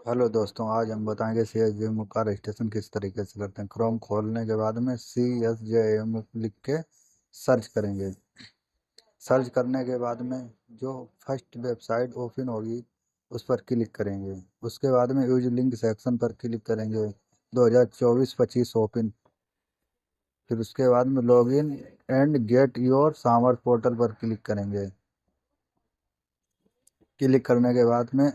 Hello दोस्तों, आज हम बताएंगे सी एस जे एम का रजिस्ट्रेशन किस तरीके से करते हैं। क्रोम खोलने के बाद में CSJM लिख के सर्च करेंगे। सर्च करने के बाद में जो फर्स्ट वेबसाइट ओपन होगी उस पर क्लिक करेंगे। उसके बाद में यूज लिंक सेक्शन पर क्लिक करेंगे। 2024-25 ओपन। फिर उसके बाद में लॉगिन एंड गेट योर सामर्थ पोर्टल पर क्लिक करेंगे। क्लिक करने के बाद में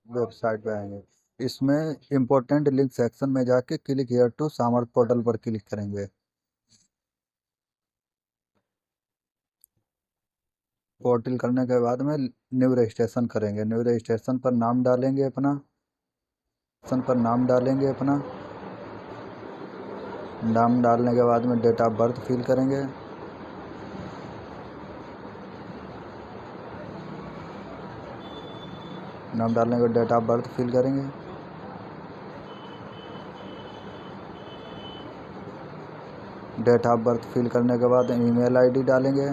वेबसाइट पे आएंगे। इसमें इम्पोर्टेंट लिंक सेक्शन में जाके क्लिक हियर टू सामर्थ पोर्टल पर क्लिक करेंगे। पोर्टल करने के बाद में न्यू रजिस्ट्रेशन करेंगे। न्यू रजिस्ट्रेशन पर नाम डालेंगे अपना। रजिस्ट्रेशन पर नाम डालेंगे अपना। नाम डालने के बाद में डेट ऑफ बर्थ फिल करेंगे। नाम डालने के बाद डेट ऑफ बर्थ फिल करेंगे। डेट ऑफ बर्थ फिल करने के बाद ईमेल आईडी डालेंगे।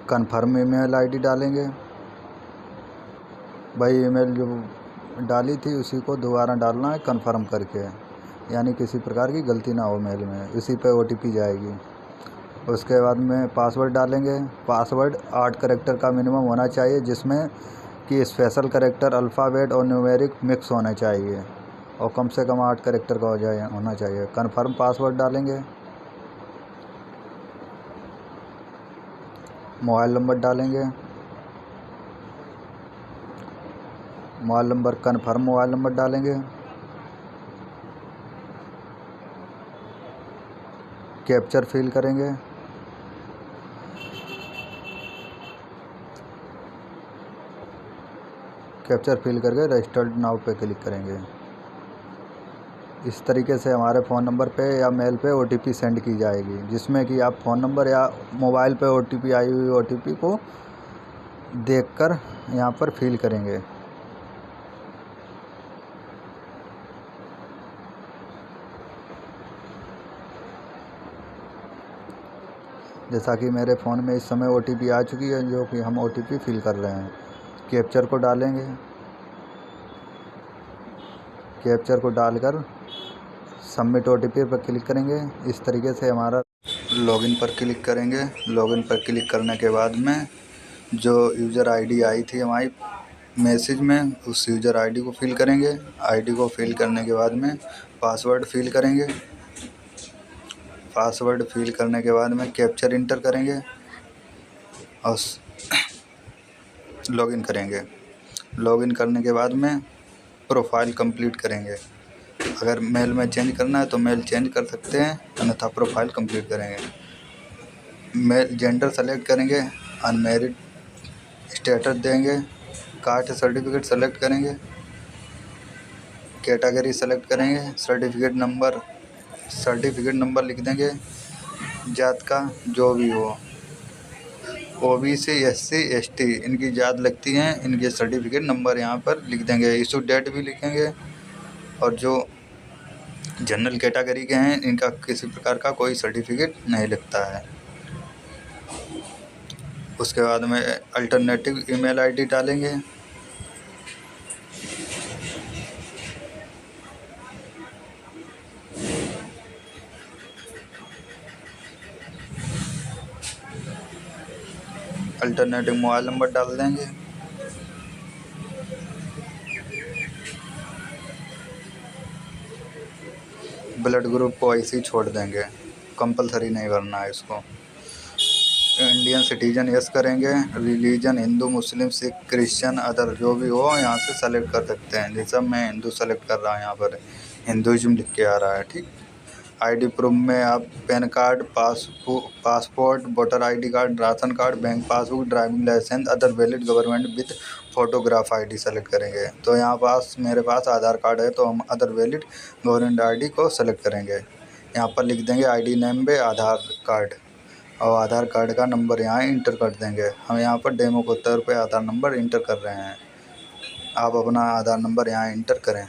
कन्फर्म ईमेल आईडी डालेंगे। भाई ईमेल जो डाली थी उसी को दोबारा डालना है कन्फर्म करके, यानी किसी प्रकार की गलती ना हो मेल में। इसी पे OTP जाएगी। उसके बाद में पासवर्ड डालेंगे। पासवर्ड 8 कैरेक्टर का मिनिमम होना चाहिए, जिसमें कि स्पेशल कैरेक्टर अल्फ़ाबेट और न्यूमेरिक मिक्स होने चाहिए, और कम से कम 8 कैरेक्टर का होना चाहिए। कन्फर्म पासवर्ड डालेंगे। मोबाइल नंबर डालेंगे। Mobile number confirm mobile number डालेंगे। कैप्चर फिल करेंगे। कैप्चर फिल करके रजिस्टर्ड नाउ पे क्लिक करेंगे। इस तरीके से हमारे फ़ोन नंबर पे या मेल पे OTP सेंड की जाएगी, जिसमें कि आप फ़ोन नंबर या मोबाइल पे OTP आई हुई OTP को देखकर यहाँ पर फिल करेंगे। जैसा कि मेरे फ़ोन में इस समय OTP आ चुकी है, जो कि हम OTP फिल कर रहे हैं। कैप्चर को डालेंगे। कैप्चर को डालकर सबमिट OTP पर क्लिक करेंगे। इस तरीके से हमारा लॉगिन पर क्लिक करेंगे। लॉगिन पर क्लिक करने के बाद में जो यूज़र आईडी आई थी हमारी मैसेज में, उस यूज़र आईडी को फिल करेंगे। आईडी को फिल करने के बाद में पासवर्ड फिल करेंगे। पासवर्ड फिल करने के बाद में कैप्चर इंटर करेंगे और लॉगिन करेंगे। लॉगिन करने के बाद में प्रोफाइल कंप्लीट करेंगे। अगर मेल में चेंज करना है तो मेल चेंज कर सकते हैं, अन्यथा प्रोफाइल कंप्लीट करेंगे। मेल जेंडर सेलेक्ट करेंगे। अनमेरिड स्टेटस देंगे। कास्ट सर्टिफिकेट सेलेक्ट करेंगे। कैटेगरी सेलेक्ट करेंगे। सर्टिफिकेट नंबर लिख देंगे, जात का जो भी हो। OBC SC ST इनकी जात लगती हैं, इनके सर्टिफिकेट नंबर यहाँ पर लिख देंगे। इशू डेट भी लिखेंगे। और जो जनरल कैटेगरी के हैं इनका किसी प्रकार का कोई सर्टिफिकेट नहीं लगता है। उसके बाद में अल्टरनेटिव ईमेल आईडी डालेंगे। अल्टरनेटिव मोबाइल नंबर डाल देंगे। ब्लड ग्रुप को ऐसे ही छोड़ देंगे, कंपलसरी नहीं भरना है इसको। इंडियन सिटीजन यस करेंगे। रिलीजन हिंदू मुस्लिम सिख क्रिश्चियन अदर जो भी हो यहाँ से सेलेक्ट कर सकते हैं। जैसा मैं हिंदू सेलेक्ट कर रहा हूँ, यहाँ पर हिंदुइज्म लिख के आ रहा है। ठीक। आईडी प्रूफ में आप PAN card, passport, voter ID card, ration card, bank passbook, driving licence, other valid government with photograph ID select करेंगे। तो यहाँ पास मेरे पास आधार कार्ड है, तो हम अदर वैलिड गवर्नमेंट आईडी को सेलेक्ट करेंगे। यहाँ पर लिख देंगे आईडी नेम पे आधार कार्ड, और आधार कार्ड का नंबर यहाँ इंटर कर देंगे। हम यहाँ पर डेमो के तौर पे आधार नंबर इंटर कर रहे हैं। आप अपना आधार नंबर यहाँ इंटर करें।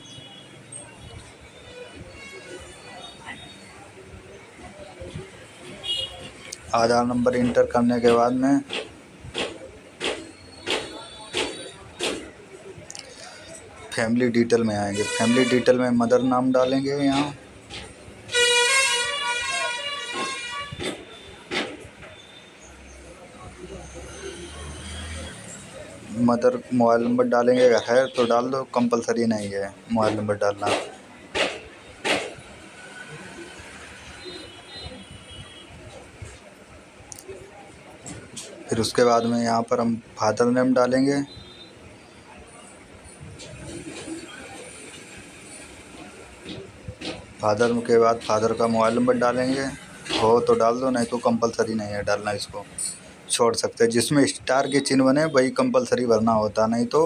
आधार नंबर इंटर करने के बाद में फैमिली डिटेल में आएंगे। फैमिली डिटेल में मदर नाम डालेंगे। यहाँ मदर मोबाइल नंबर डालेंगे, अगर है तो डाल दो, कंपलसरी नहीं है मोबाइल नंबर डालना। फिर उसके बाद में यहाँ पर हम फादर नेम डालेंगे। फादर के बाद फादर का मोबाइल नंबर डालेंगे, हो तो डाल दो, नहीं तो कंपलसरी नहीं है डालना, इसको छोड़ सकते हैं। जिसमें स्टार के चिन्ह बने वही कंपलसरी भरना होता, नहीं तो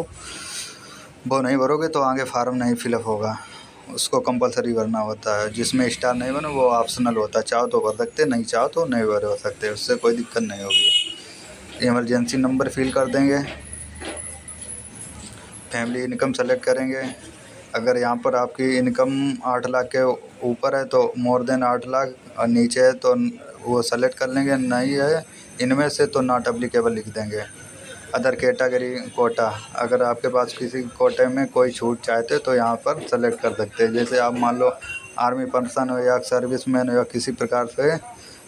वो नहीं भरोगे तो आगे फार्म नहीं फिलअप होगा, उसको कंपलसरी भरना होता है। जिसमें स्टार नहीं बने वो ऑप्शनल होता है, चाहो तो भर सकते, नहीं चाहो तो नहीं भर सकते, उससे कोई दिक्कत नहीं होगी। इमरजेंसी नंबर फिल कर देंगे। फैमिली इनकम सेलेक्ट करेंगे। अगर यहाँ पर आपकी इनकम 8 लाख के ऊपर है तो मोर देन 8 लाख, और नीचे है तो वो सेलेक्ट कर लेंगे, नहीं है इनमें से तो नॉट एप्लीकेबल लिख देंगे। अदर कैटेगरी कोटा, अगर आपके पास किसी कोटे में कोई छूट चाहते तो यहाँ पर सेलेक्ट कर सकते हैं। जैसे आप मान लो आर्मी पर्सन हो या सर्विसमैन हो या किसी प्रकार से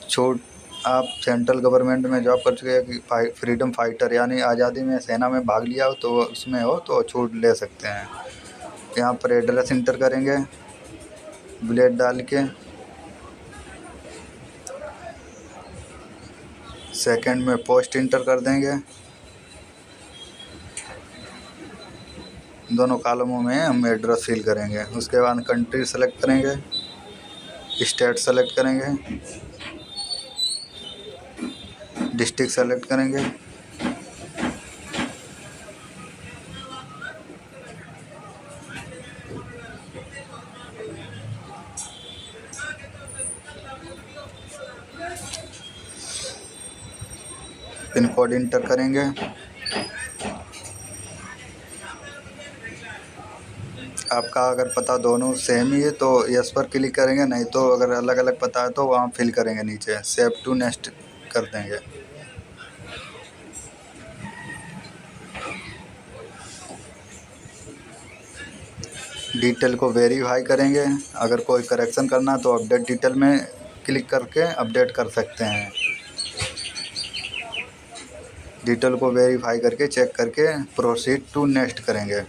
छूट, आप सेंट्रल गवर्नमेंट में जॉब कर चुके हैं, फ्रीडम फाइटर यानी आज़ादी में सेना में भाग लिया हो तो उसमें हो तो छूट ले सकते हैं। यहाँ पर एड्रेस इंटर करेंगे ब्लेड डाल के। सेकंड में पोस्ट इंटर कर देंगे। दोनों कॉलमों में हम एड्रेस फिल करेंगे। उसके बाद कंट्री सेलेक्ट करेंगे, स्टेट सेलेक्ट करेंगे, डिस्ट्रिक्ट सेलेक्ट करेंगे। पिन कोड इंटर करेंगे। आपका अगर पता दोनों सेम ही है तो यस पर क्लिक करेंगे, नहीं तो अगर अलग अलग पता है तो वहाँ फिल करेंगे, नीचे सेव टू नेक्स्ट कर देंगे। डिटेल को वेरीफाई करेंगे। अगर कोई करेक्शन करना है तो अपडेट डिटेल में क्लिक करके अपडेट कर सकते हैं। डिटेल को वेरीफाई करके चेक करके प्रोसीड टू नेक्स्ट करेंगे।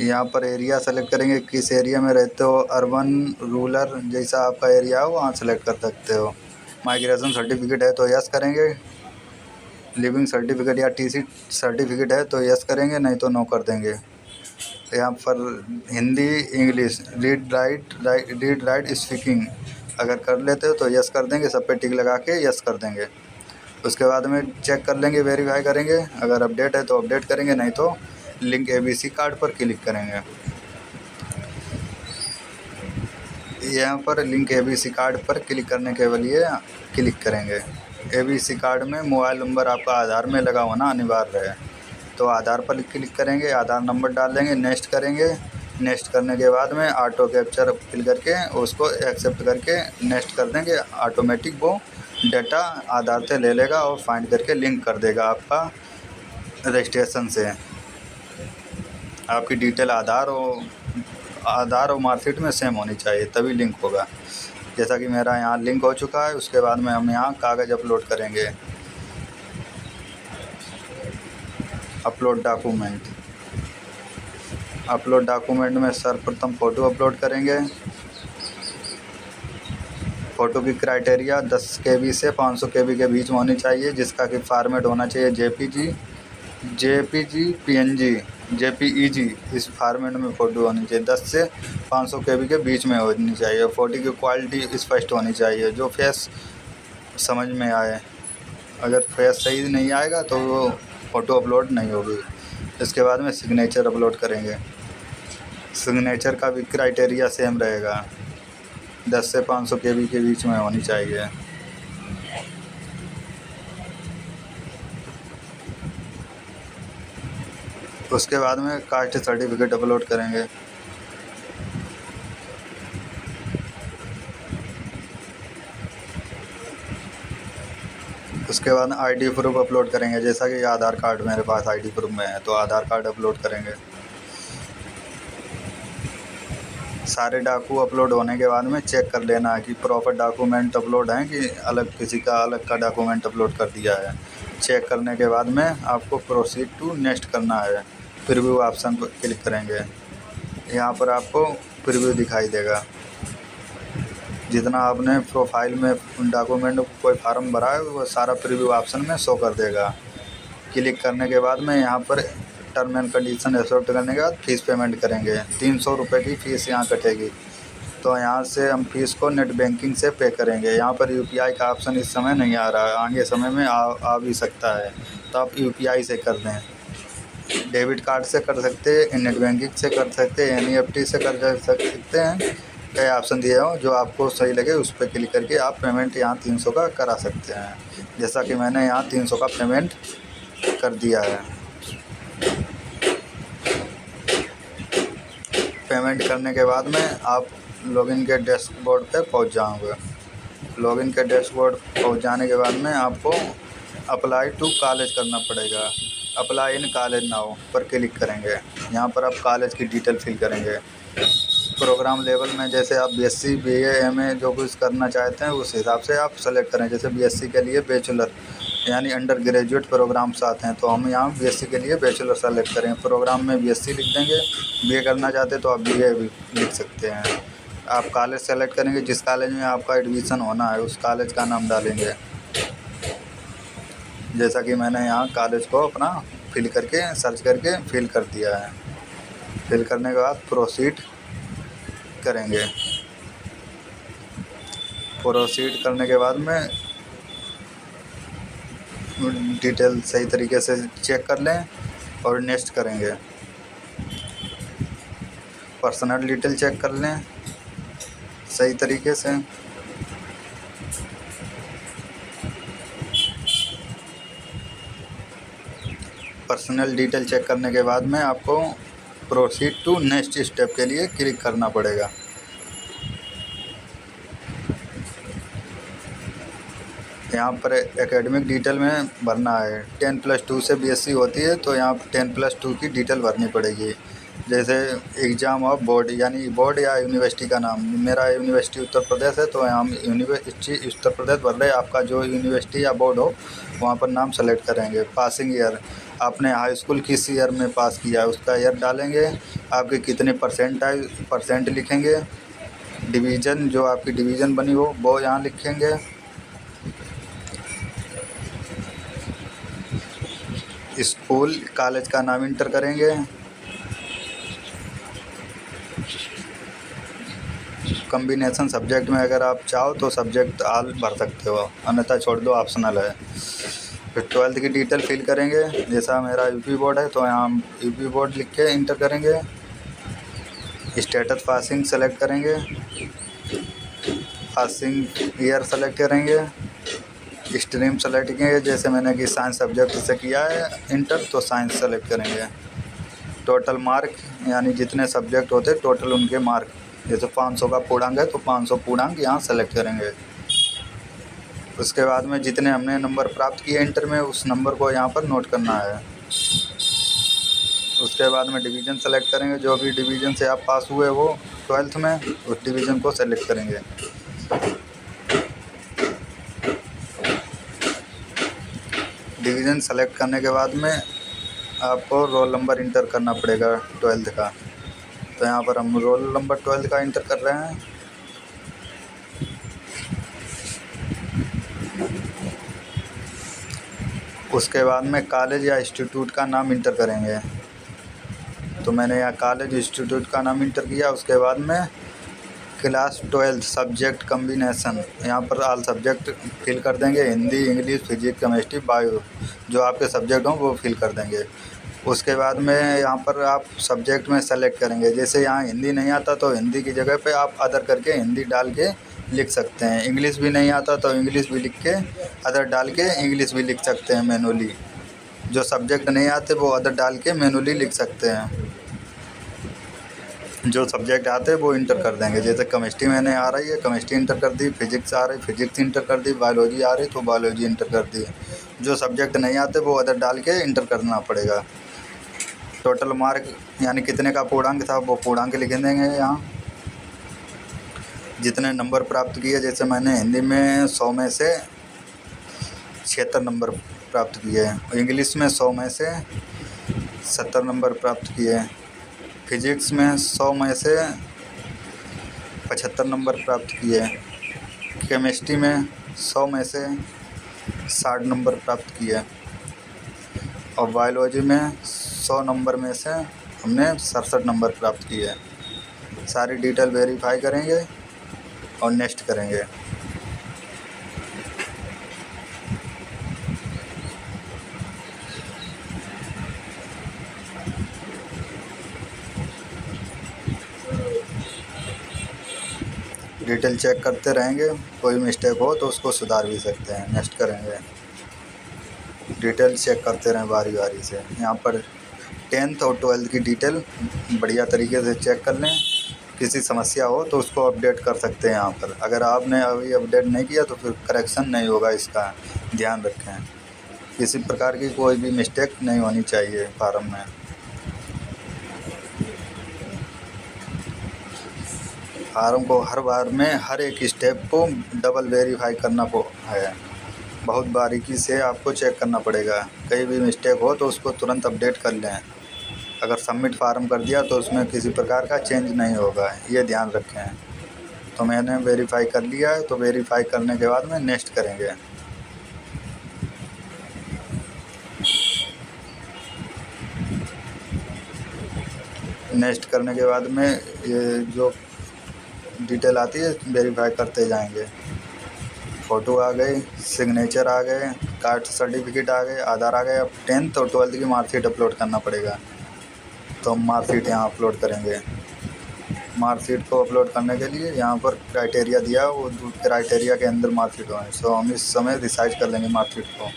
यहाँ पर एरिया सेलेक्ट करेंगे, किस एरिया में रहते हो, अर्बन रूरल जैसा आपका एरिया हो वहाँ सेलेक्ट कर सकते हो। माइग्रेशन सर्टिफिकेट है तो यस करेंगे, लिविंग सर्टिफिकेट या टीसी सर्टिफिकेट है तो यस करेंगे, नहीं तो नो कर देंगे। यहाँ पर Hindi English read write speaking अगर कर लेते हो तो यस कर देंगे, सब पे टिक लगा के यस कर देंगे। उसके बाद में चेक कर लेंगे, वेरीफाई करेंगे, अगर अपडेट है तो अपडेट करेंगे, नहीं तो लिंक एबीसी कार्ड पर क्लिक करेंगे। यहाँ पर लिंक एबीसी कार्ड पर क्लिक करने के लिए क्लिक करेंगे। एबीसी कार्ड में मोबाइल नंबर आपका आधार में लगा होना अनिवार्य है, तो आधार पर क्लिक करेंगे, आधार नंबर डाल देंगे, नेक्स्ट करेंगे। नेक्स्ट करने के बाद में ऑटो कैप्चर फिल करके उसको एक्सेप्ट करके नेक्स्ट कर देंगे। ऑटोमेटिक वो डाटा आधार से ले लेगा और फाइंड करके लिंक कर देगा आपका रजिस्ट्रेशन से। आपकी डिटेल आधार और मार्कशीट में सेम होनी चाहिए तभी लिंक होगा। जैसा कि मेरा यहाँ लिंक हो चुका है। उसके बाद में हम यहाँ कागज़ अपलोड करेंगे। अपलोड डॉक्यूमेंट में सर्वप्रथम फ़ोटो अपलोड करेंगे। फ़ोटो की क्राइटेरिया 10 KB से 500 KB के बीच में होनी चाहिए, जिसका कि फॉर्मेट होना चाहिए JPG PNG JPEG, इस फॉर्मेट में फ़ोटो होनी चाहिए। 10 से 500 KB के बीच में होनी चाहिए। फ़ोटो की क्वालिटी स्पष्ट होनी चाहिए, जो फेस समझ में आए। अगर फेस सही नहीं आएगा तो वो फ़ोटो अपलोड नहीं होगी। इसके बाद में सिग्नेचर अपलोड करेंगे। सिग्नेचर का भी क्राइटेरिया सेम रहेगा, 10 से 500 KB के बीच में होनी चाहिए। उसके बाद में कास्ट सर्टिफिकेट अपलोड करेंगे। उसके बाद आईडी प्रूफ अपलोड करेंगे, जैसा कि आधार कार्ड मेरे पास आईडी प्रूफ में है, तो आधार कार्ड अपलोड करेंगे। सारे डाकू अपलोड होने के बाद में चेक कर लेना है कि प्रॉपर डॉक्यूमेंट अपलोड हैं कि अलग किसी का अलग का डॉक्यूमेंट अपलोड कर दिया है। चेक करने के बाद में आपको प्रोसीड टू नेक्स्ट करना है। प्रीव्यू ऑप्शन पर क्लिक करेंगे। यहाँ पर आपको प्रीव्यू दिखाई देगा। जितना आपने प्रोफाइल में डॉक्यूमेंट कोई फार्म भरा है वो सारा प्रीव्यू ऑप्शन में शो कर देगा। क्लिक करने के बाद में यहाँ पर टर्म एंड कंडीशन एक्सेप्ट करने के बाद फ़ीस पेमेंट करेंगे। 300 रुपये की फ़ीस यहाँ कटेगी। तो यहाँ से हम फ़ीस को नेट बैंकिंग से पे करेंगे। यहाँ पर यूपीआई का ऑप्शन इस समय नहीं आ रहा है, आगे समय में आ भी सकता है, तो आप यूपीआई से कर दें। डेबिट कार्ड से कर सकते हैं, नेट बैंकिंग से कर सकते हैं, एनईएफटी से कर सकते हैं। कई ऑप्शन दिए हो, जो आपको सही लगे उस पर क्लिक करके आप पेमेंट यहाँ 300 का करा सकते हैं। जैसा कि मैंने यहाँ 300 का पेमेंट कर दिया है। पेमेंट करने के बाद में आप लॉगिन के डैशबोर्ड पे पहुँच जाओगे। लॉगिन के डैशबोर्ड पहुँच जाने के बाद में आपको अप्लाई टू कॉलेज करना पड़ेगा। अप्लाई इन कॉलेज नाउ पर क्लिक करेंगे। यहाँ पर आप कॉलेज की डिटेल फिल करेंगे। प्रोग्राम लेवल में जैसे आप बीएससी, बीए, एमए जो कुछ करना चाहते हैं उस हिसाब से आप सेलेक्ट करें। जैसे बीएससी के लिए बैचलर यानी अंडर ग्रेजुएट प्रोग्राम्स आते हैं, तो हम यहाँ बीएससी के लिए बैचलर सेलेक्ट करें। प्रोग्राम में बीएससी लिख देंगे। बीए करना चाहते हैं तो आप बीए भी लिख सकते हैं। आप कॉलेज सेलेक्ट करेंगे, जिस कॉलेज में आपका एडमिशन होना है उस कॉलेज का नाम डालेंगे। जैसा कि मैंने यहाँ कॉलेज को अपना फिल करके सर्च करके फिल कर दिया है। फिल करने के बाद प्रोसीड करेंगे। प्रोसीड करने के बाद में डिटेल सही तरीके से चेक कर लें और नेक्स्ट करेंगे। पर्सनल डिटेल चेक कर लें सही तरीके से। पर्सनल डिटेल चेक करने के बाद में आपको प्रोसीड टू नेक्स्ट स्टेप के लिए क्लिक करना पड़ेगा। यहाँ पर एकेडमिक डिटेल में भरना है। 10+2 से बीएससी होती है, तो यहाँ 10+2 की डिटेल भरनी पड़ेगी। जैसे एग्ज़ाम ऑफ बोर्ड यानी बोर्ड या यूनिवर्सिटी का नाम। मेरा यूनिवर्सिटी उत्तर प्रदेश है, तो यहाँ यूनिवर्सिटी उत्तर प्रदेश भर रहे। आपका जो यूनिवर्सिटी या बोर्ड हो वहाँ पर नाम सेलेक्ट करेंगे। पासिंग ईयर, आपने हाई स्कूल किस ईयर में पास किया है उसका ईयर डालेंगे। आपके कितने परसेंट लिखेंगे। डिवीज़न, जो आपकी डिवीज़न बनी हो वो यहाँ लिखेंगे। स्कूल कॉलेज का नाम इंटर करेंगे। कॉम्बिनेशन सब्जेक्ट में अगर आप चाहो तो सब्जेक्ट आल भर सकते हो, अन्यथा छोड़ दो, ऑप्शनल है। फिर 12th की डिटेल फिल करेंगे। जैसा मेरा यूपी बोर्ड है तो यहाँ यूपी बोर्ड लिख के इंटर करेंगे। स्टेटस पासिंग सेलेक्ट करेंगे। पासिंग ईयर सेलेक्ट करेंगे। स्ट्रीम सेलेक्ट करेंगे। जैसे मैंने कि साइंस सब्जेक्ट से किया है इंटर, तो साइंस सेलेक्ट करेंगे। टोटल मार्क यानी जितने सब्जेक्ट होते हैं टोटल उनके मार्क, जैसे 500 का पूर्णांक है तो 500 पूर्णांक यहाँ सेलेक्ट करेंगे। उसके बाद में जितने हमने नंबर प्राप्त किए इंटर में उस नंबर को यहाँ पर नोट करना है। उसके बाद में डिवीज़न सेलेक्ट करेंगे। जो भी डिवीज़न से आप पास हुए वो 12th में, उस डिवीज़न को सेलेक्ट करेंगे। डिवीज़न सेलेक्ट करने के बाद में आपको रोल नंबर इंटर करना पड़ेगा 12th का। तो यहाँ पर हम रोल नंबर 12th का इंटर कर रहे हैं। उसके बाद में कॉलेज या इंस्टीट्यूट का नाम इंटर करेंगे। तो मैंने यहाँ कॉलेज इंस्टीट्यूट का नाम इंटर किया। उसके बाद में क्लास 12th सब्जेक्ट कॉम्बिनेशन, यहाँ पर ऑल सब्जेक्ट फिल कर देंगे। Hindi, English, physics, chemistry, bio, जो आपके सब्जेक्ट हों वो फिल कर देंगे। उसके बाद में यहाँ पर आप सब्जेक्ट में सेलेक्ट करेंगे। जैसे यहाँ हिंदी नहीं आता तो हिंदी की जगह पे आप अदर करके हिंदी डाल के लिख सकते हैं। इंग्लिश भी नहीं आता तो इंग्लिश भी लिख के अदर डाल के इंग्लिश भी लिख सकते हैं मैनुअली। जो सब्जेक्ट नहीं आते वो अदर डाल के मैनुअली लिख सकते हैं। जो सब्जेक्ट आते हैं वो इंटर कर देंगे। जैसे केमिस्ट्री मैंने आ रही है, केमिस्ट्री इंटर कर दी, फिजिक्स आ रही, फिजिक्स इंटर कर दी, बायोलॉजी आ रही तो बायोलॉजी इंटर कर दी। जो सब्जेक्ट नहीं आते वो अदर डाल के इंटर करना पड़ेगा। टोटल मार्क यानी कितने का पूर्णांक था वो पूर्णांक लिख देंगे यहाँ। जितने नंबर प्राप्त किए, जैसे मैंने हिंदी में 100 में से 76 नंबर प्राप्त किए, इंग्लिश में 100 में से 70 नंबर प्राप्त किए, फिजिक्स में 100 में से 75 नंबर प्राप्त किए, केमिस्ट्री में 100 में से 60 नंबर प्राप्त किए और बायोलॉजी में 100 नंबर में से हमने 67 नंबर प्राप्त किए। सारी डिटेल वेरीफाई करेंगे और नेक्स्ट करेंगे। डिटेल चेक करते रहेंगे, कोई मिस्टेक हो तो उसको सुधार भी सकते हैं। नेक्स्ट करेंगे। डिटेल चेक करते रहें बारी बारी से। यहाँ पर 10th और 12th की डिटेल बढ़िया तरीके से चेक कर लें। किसी समस्या हो तो उसको अपडेट कर सकते हैं यहाँ पर। अगर आपने अभी अपडेट नहीं किया तो फिर करेक्शन नहीं होगा, इसका ध्यान रखें। किसी प्रकार की कोई भी मिस्टेक नहीं होनी चाहिए फार्म में। फार्म को हर बार में हर एक स्टेप को डबल वेरीफाई करना है। बहुत बारीकी से आपको चेक करना पड़ेगा। कहीं भी मिस्टेक हो तो उसको तुरंत अपडेट कर लें। अगर सबमिट फार्म कर दिया तो उसमें किसी प्रकार का चेंज नहीं होगा, ये ध्यान रखें। तो मैंने वेरीफाई कर लिया है, तो वेरीफाई करने के बाद में नेक्स्ट करेंगे। नेक्स्ट करने के बाद में ये जो डिटेल आती है वेरीफाई करते जाएंगे। फ़ोटो आ गई, सिग्नेचर आ गए, कास्ट सर्टिफिकेट आ गए, आधार आ गए। अब 10th और 12th की मार्कशीट अपलोड करना पड़ेगा, तो हम मार्कशीट यहाँ अपलोड करेंगे। मार्कशीट को अपलोड करने के लिए यहाँ पर क्राइटेरिया दिया, वो क्राइटेरिया के अंदर मार्कशीट हों। सो हम इस समय रिसाइज कर लेंगे मार्कशीट को।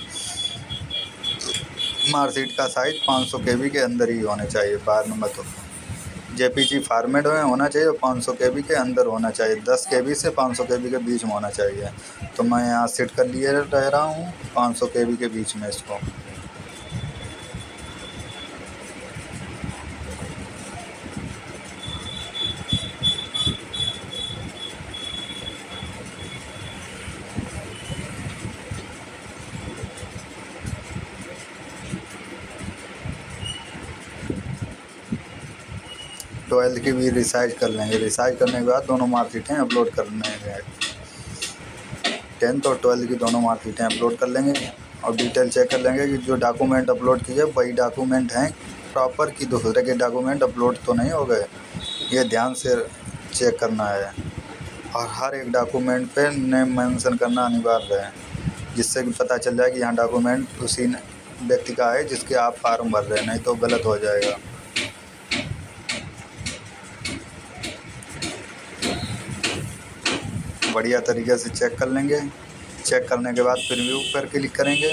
मार्कशीट का साइज़ 500 KB के अंदर ही होने चाहिए। बार नंबर तो JPG फॉर्मेट में होना चाहिए और 500 KB के अंदर होना चाहिए। 10 KB से 500 KB के बीच में होना चाहिए। तो मैं यहाँ सेट कर लिए रह रहा हूँ 500 KB के बीच में इसको। ट्वेल्थ की भी रिसाइज कर लेंगे। रिसाइज करने के बाद दोनों मार्कशीटें अपलोड करने हैं। 10th और 12th की दोनों मार्कशीटें अपलोड कर लेंगे और डिटेल चेक कर लेंगे कि जो डॉक्यूमेंट अपलोड किए वही डॉक्यूमेंट हैं प्रॉपर, कि दूसरे के डॉक्यूमेंट अपलोड तो नहीं हो गए। ये ध्यान से चेक करना है और हर एक डॉक्यूमेंट पे नेम मेंशन करना अनिवार्य है, जिससे कि पता चल जाए कि यहाँ डॉक्यूमेंट उसी व्यक्ति का है जिसके आप फार्म भर रहे हैं, नहीं तो गलत हो जाएगा। बढ़िया तरीके से चेक कर लेंगे। चेक करने के बाद प्रीव्यू पर क्लिक करेंगे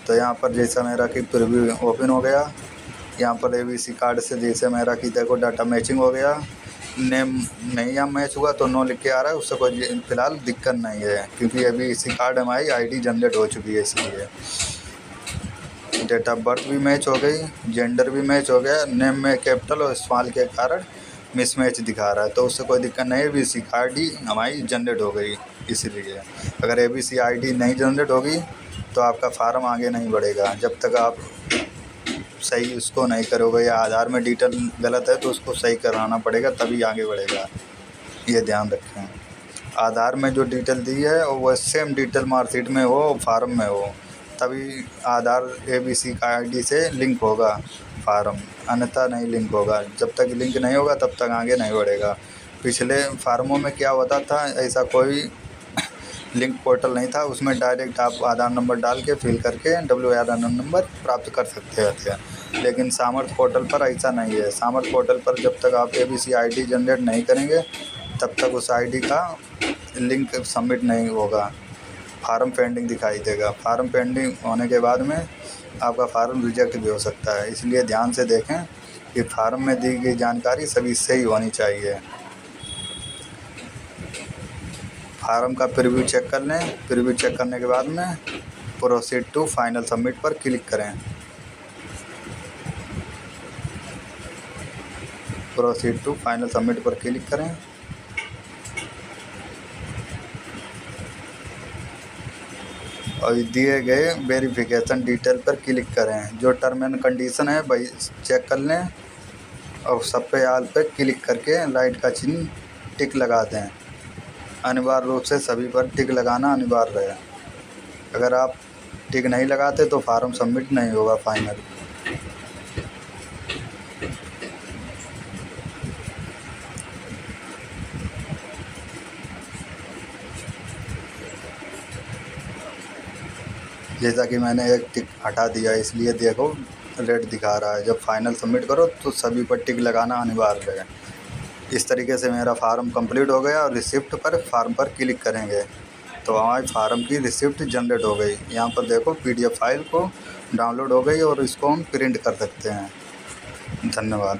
तो यहाँ पर जैसा मेरा कि प्रीव्यू ओपन हो गया। यहाँ पर ABC कार्ड से जैसे मेरा कि देखो डाटा मैचिंग हो गया। नेम नहीं यहाँ मैच हुआ तो नो लिख के आ रहा है, उससे कोई फ़िलहाल दिक्कत नहीं है, क्योंकि ABC कार्ड हमारी ID जनरेट हो चुकी है। इसलिए डेट ऑफ बर्थ भी मैच हो गई, जेंडर भी मैच हो गया। नेम में कैपिटल और स्मॉल के कारण मिसमैच दिखा रहा है, तो उससे कोई दिक्कत नहीं है। ABC ID हमारी जनरेट हो गई। इसलिए अगर ABC ID नहीं जनरेट होगी तो आपका फार्म आगे नहीं बढ़ेगा। जब तक आप सही उसको नहीं करोगे या आधार में डिटेल गलत है तो उसको सही कराना पड़ेगा, तभी आगे बढ़ेगा। ये ध्यान रखें। आधार में जो डिटेल दी है वो सेम डिटेल मार्कशीट में हो, फार्म में हो, तभी आधार ABC का ID से लिंक होगा फार्म, अन्यथा नहीं लिंक होगा। जब तक लिंक नहीं होगा तब तक आगे नहीं बढ़ेगा। पिछले फार्मों में क्या होता था, ऐसा कोई लिंक पोर्टल नहीं था, उसमें डायरेक्ट आप आधार नंबर डाल के फिल करके WRN नंबर प्राप्त कर सकते थे। लेकिन सामर्थ पोर्टल पर ऐसा नहीं है। सामर्थ पोर्टल पर जब तक आप ABC ID जनरेट नहीं करेंगे तब तक उस ID का लिंक सबमिट नहीं होगा, फार्म पेंडिंग दिखाई देगा। फार्म पेंडिंग होने के बाद में आपका फार्म रिजेक्ट भी हो सकता है। इसलिए ध्यान से देखें कि फार्म में दी गई जानकारी सभी सही होनी चाहिए। फार्म का प्रीव्यू चेक कर लें। प्रीव्यू चेक करने के बाद में प्रोसीड टू फाइनल सबमिट पर क्लिक करें। प्रोसीड टू फाइनल सबमिट पर क्लिक करें। और दिए गए वेरिफिकेशन डिटेल पर क्लिक करें। जो टर्म एंड कंडीशन है वही चेक कर लें और सब पे आल पे क्लिक करके लाइट का चिन्ह टिक लगा दें। अनिवार्य रूप से सभी पर टिक लगाना अनिवार्य है। अगर आप टिक नहीं लगाते तो फार्म सबमिट नहीं होगा फाइनल। जैसा कि मैंने एक टिक हटा दिया इसलिए देखो रेड दिखा रहा है। जब फाइनल सबमिट करो तो सभी पर टिक लगाना अनिवार्य है। इस तरीके से मेरा फार्म कंप्लीट हो गया और रिसिप्ट पर फार्म पर क्लिक करेंगे तो हमारे फार्म की रिसिप्ट जनरेट हो गई। यहाँ पर देखो PDF फाइल को डाउनलोड हो गई और इसको हम प्रिंट कर सकते हैं। धन्यवाद।